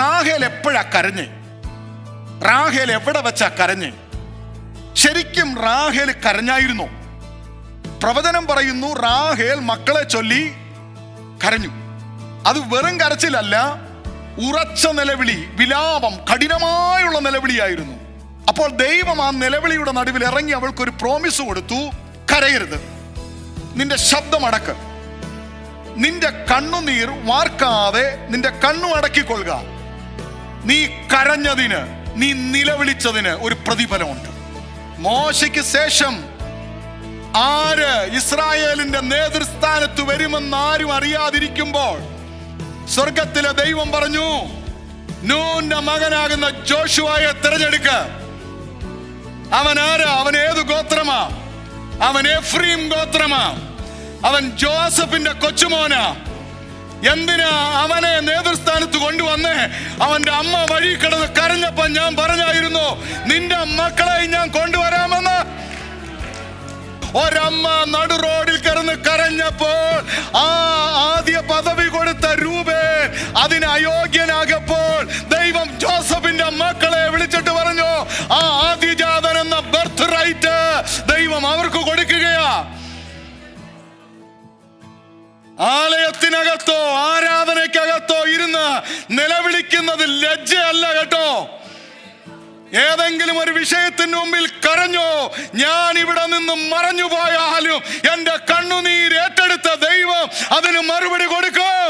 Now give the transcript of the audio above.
റാഹേൽ എപ്പോഴാ കരഞ്ഞ്? റാഹേൽ എവിടെ വെച്ചാ കരഞ്ഞ്? ശരിക്കും റാഹേൽ കരഞ്ഞായിരുന്നു? പ്രവചനം പറയുന്നു റാഹേൽ മക്കളെ ചൊല്ലി കരഞ്ഞു. അത് വെറും കരച്ചിലല്ല, ഉറച്ച നിലവിളി, വിലാപം, കഠിനമായുള്ള നിലവിളിയായിരുന്നു. അപ്പോൾ ദൈവം ആ നിലവിളിയുടെ നടുവിൽ ഇറങ്ങി അവൾക്കൊരു പ്രോമിസ് കൊടുത്തു, കരയരുത്, നിന്റെ ശബ്ദം അടക്ക്, നിന്റെ കണ്ണുനീർ വാർക്കാതെ നിന്റെ കണ്ണു അടക്കിക്കൊള്ളുക, നീ കരഞ്ഞതിന്, നീ നിലവിളിച്ചതിന് ഒരു പ്രതിഫലമുണ്ട്. മോശയ്ക്ക് ശേഷം ആര് ഇസ്രായേലിന്റെ നേതൃസ്ഥാനത്ത് വരുമെന്ന് ആരും അറിയാതിരിക്കുമ്പോൾ സ്വർഗത്തിലെ ദൈവം പറഞ്ഞു, നൂന്റെ മകനാകുന്ന ജോഷുവയെ തിരഞ്ഞെടുക്ക. അവൻ ആരാ? അവൻ ഏത് ഗോത്രമാ? അവൻ എഫ്രീം ഗോത്രമാ. അവൻ ജോസഫിന്റെ കൊച്ചുമോനാ. എന്തിനാ അവനെ നേതൃസ്ഥാനത്ത് കൊണ്ടുവന്നേ? അവന്റെ അമ്മ വഴി കിടന്ന് കരഞ്ഞപ്പോ ഞാൻ പറഞ്ഞായിരുന്നു, നിന്റെ മക്കളെ ഞാൻ കൊണ്ടുവരാമെന്ന്. ഒരമ്മ നടു റോഡിൽ കിടന്ന് കരഞ്ഞപ്പോൾ ആ ആദ്യ പദവി കൊടുത്ത രൂപേൻ അതിന് അയോഗ്യനാകപ്പോൾ ദൈവം ജോസഫിന്റെ മക്കളെ വിളിച്ചിട്ട് പറഞ്ഞു, ആ ആദ്യജാതൻ എന്ന ബർത്ത് റൈറ്റ് ദൈവം അവർക്ക് കൊടുക്കുകയാ. ആലയത്തിനകത്തോ ആരാധനയ്ക്കകത്തോ ഇരുന്ന് നിലവിളിക്കുന്നത് ലജ്ജയല്ല കേട്ടോ. ഏതെങ്കിലും ഒരു വിഷയത്തിന് മുമ്പിൽ കരഞ്ഞോ, ഞാൻ ഇവിടെ നിന്ന് മറഞ്ഞു പോയാലും എന്റെ കണ്ണുനീർ ഏറ്റെടുത്ത ദൈവം അതിന് മറുപടി കൊടുക്കും.